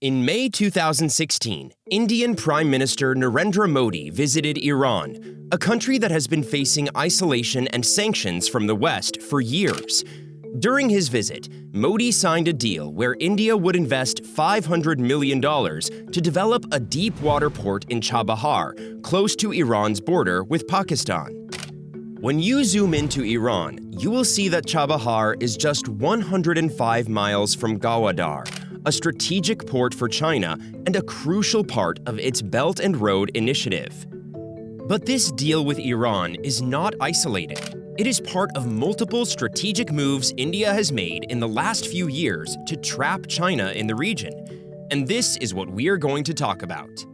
In May 2016, Indian Prime Minister Narendra Modi visited Iran, a country that has been facing isolation and sanctions from the West for years. During his visit, Modi signed a deal where India would invest $500 million to develop a deep-water port in Chabahar, close to Iran's border with Pakistan. When you zoom into Iran, you will see that Chabahar is just 105 miles from Gwadar, a strategic port for China and a crucial part of its Belt and Road Initiative. But this deal with Iran is not isolated. It is part of multiple strategic moves India has made in the last few years to trap China in the region. And this is what we are going to talk about.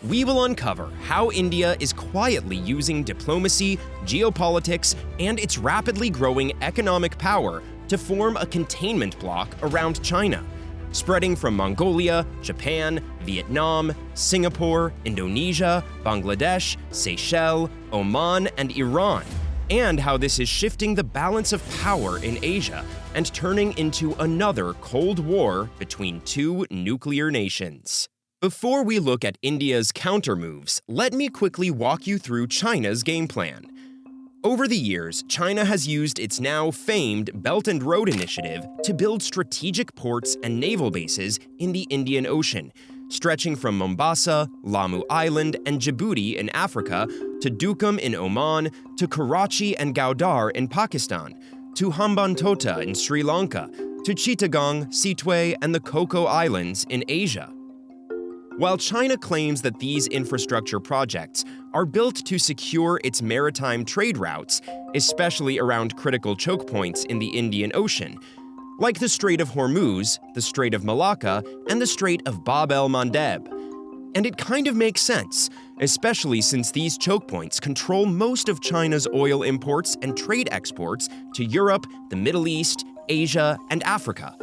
We will uncover how India is quietly using diplomacy, geopolitics, and its rapidly growing economic power to form a containment bloc around China, spreading from Mongolia, Japan, Vietnam, Singapore, Indonesia, Bangladesh, Seychelles, Oman, and Iran, and how this is shifting the balance of power in Asia and turning into another Cold War between two nuclear nations. Before we look at India's counter-moves, let me quickly walk you through China's game plan. Over the years, China has used its now famed Belt and Road Initiative to build strategic ports and naval bases in the Indian Ocean, stretching from Mombasa, Lamu Island, and Djibouti in Africa to Duqm in Oman, to Karachi and Gwadar in Pakistan, to Hambantota in Sri Lanka, to Chittagong, Sittwe, and the Coco Islands in Asia. While China claims that these infrastructure projects are built to secure its maritime trade routes, especially around critical choke points in the Indian Ocean, like the Strait of Hormuz, the Strait of Malacca, and the Strait of Bab el-Mandeb. And it kind of makes sense, especially since these choke points control most of China's oil imports and trade exports to Europe, the Middle East, Asia, and Africa.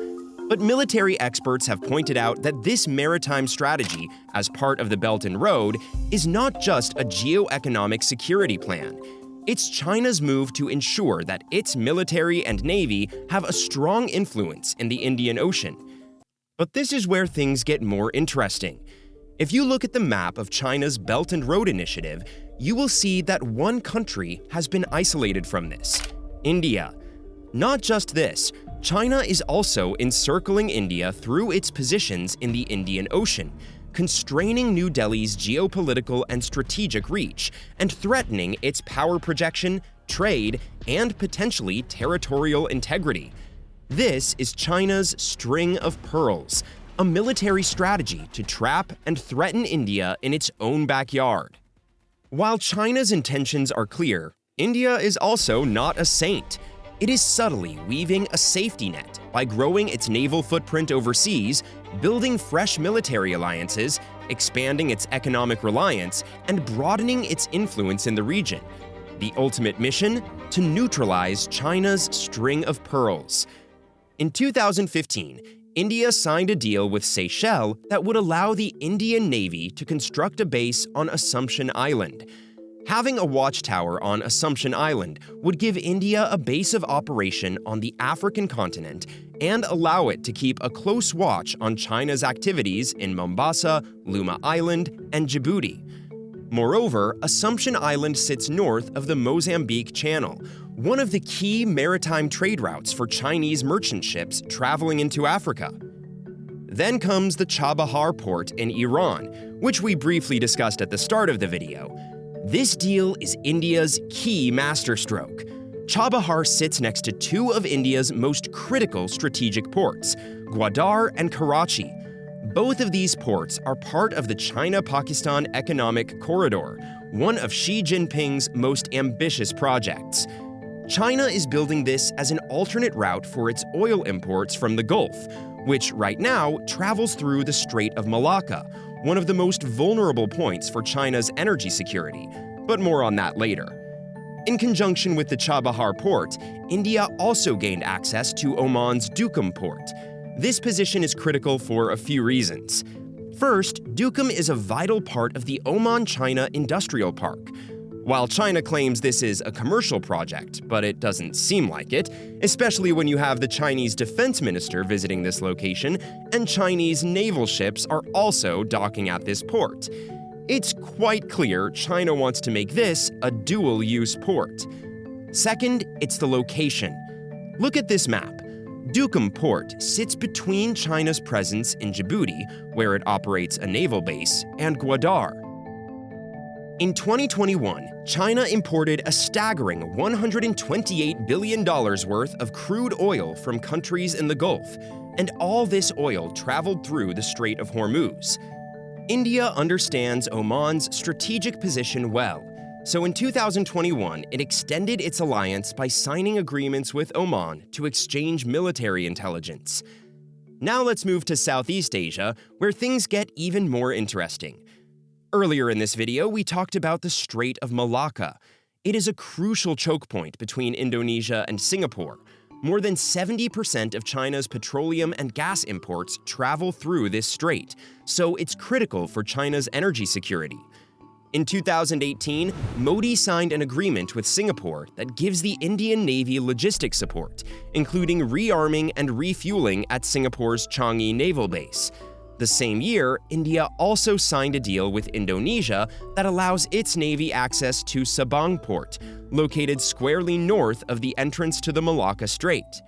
But military experts have pointed out that this maritime strategy, as part of the Belt and Road, is not just a geo-economic security plan. It's China's move to ensure that its military and navy have a strong influence in the Indian Ocean. But this is where things get more interesting. If you look at the map of China's Belt and Road Initiative, you will see that one country has been isolated from this: India. Not just this, China is also encircling India through its positions in the Indian Ocean, constraining New Delhi's geopolitical and strategic reach, and threatening its power projection, trade, and potentially territorial integrity. This is China's string of pearls, a military strategy to trap and threaten India in its own backyard. While China's intentions are clear, India is also not a saint. It is subtly weaving a safety net by growing its naval footprint overseas, building fresh military alliances, expanding its economic reliance, and broadening its influence in the region. The ultimate mission? To neutralize China's string of pearls. In 2015, India signed a deal with Seychelles that would allow the Indian Navy to construct a base on Assumption Island. Having a watchtower on Assumption Island would give India a base of operation on the African continent and allow it to keep a close watch on China's activities in Mombasa, Luma Island, and Djibouti. Moreover, Assumption Island sits north of the Mozambique Channel, one of the key maritime trade routes for Chinese merchant ships traveling into Africa. Then comes the Chabahar port in Iran, which we briefly discussed at the start of the video. This deal is India's key masterstroke. Chabahar sits next to two of India's most critical strategic ports, Gwadar and Karachi. Both of these ports are part of the China-Pakistan Economic Corridor, one of Xi Jinping's most ambitious projects. China is building this as an alternate route for its oil imports from the Gulf, which right now travels through the Strait of Malacca, one of the most vulnerable points for China's energy security, but more on that later. In conjunction with the Chabahar port, India also gained access to Oman's Duqm port. This position is critical for a few reasons. First, Duqm is a vital part of the Oman-China Industrial Park. While China claims this is a commercial project, but it doesn't seem like it, especially when you have the Chinese defense minister visiting this location, and Chinese naval ships are also docking at this port. It's quite clear China wants to make this a dual-use port. Second, it's the location. Look at this map. Duqm Port sits between China's presence in Djibouti, where it operates a naval base, and Gwadar. In 2021, China imported a staggering $128 billion worth of crude oil from countries in the Gulf, and all this oil traveled through the Strait of Hormuz. India understands Oman's strategic position well, so in 2021, it extended its alliance by signing agreements with Oman to exchange military intelligence. Now let's move to Southeast Asia, where things get even more interesting. Earlier in this video, we talked about the Strait of Malacca. It is a crucial choke point between Indonesia and Singapore. More than 70% of China's petroleum and gas imports travel through this strait, so it's critical for China's energy security. In 2018, Modi signed an agreement with Singapore that gives the Indian Navy logistics support, including rearming and refueling at Singapore's Changi Naval Base. The same year, India also signed a deal with Indonesia that allows its navy access to Sabang Port, located squarely north of the entrance to the Malacca Strait.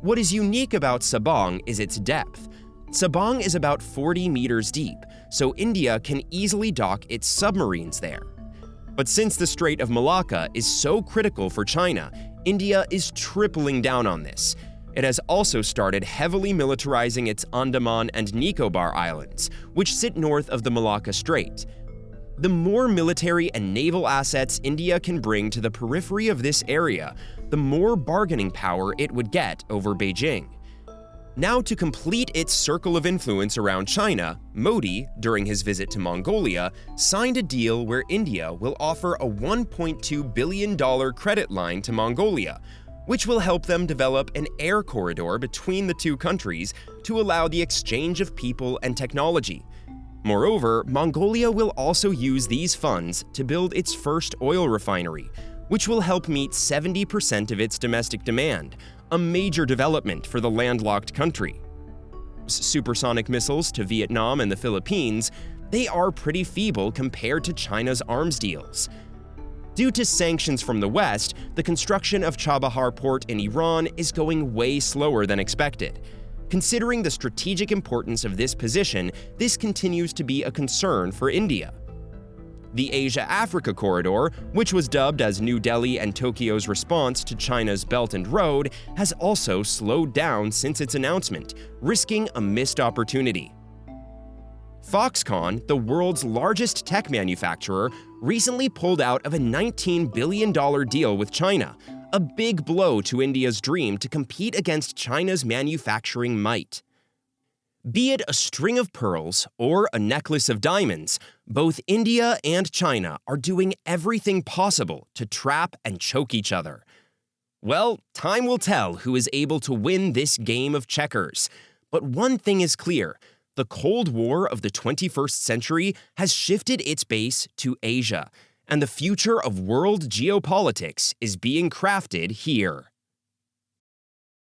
What is unique about Sabang is its depth. Sabang is about 40 meters deep, so India can easily dock its submarines there. But since the Strait of Malacca is so critical for China, India is tripling down on this. It has also started heavily militarizing its Andaman and Nicobar Islands, which sit north of the Malacca Strait. The more military and naval assets India can bring to the periphery of this area, the more bargaining power it would get over Beijing. Now, to complete its circle of influence around China, Modi, during his visit to Mongolia, signed a deal where India will offer a $1.2 billion credit line to Mongolia, which will help them develop an air corridor between the two countries to allow the exchange of people and technology. Moreover, Mongolia will also use these funds to build its first oil refinery, which will help meet 70% of its domestic demand, a major development for the landlocked country. Supersonic missiles to Vietnam and the Philippines, they are pretty feeble compared to China's arms deals. Due to sanctions from the West, the construction of Chabahar Port in Iran is going way slower than expected. Considering the strategic importance of this position, this continues to be a concern for India. The Asia-Africa corridor, which was dubbed as New Delhi and Tokyo's response to China's Belt and Road, has also slowed down since its announcement, risking a missed opportunity. Foxconn, the world's largest tech manufacturer, recently pulled out of a $19 billion deal with China, a big blow to India's dream to compete against China's manufacturing might. Be it a string of pearls or a necklace of diamonds, both India and China are doing everything possible to trap and choke each other. Well, time will tell who is able to win this game of checkers. But one thing is clear. The Cold War of the 21st century has shifted its base to Asia, and the future of world geopolitics is being crafted here.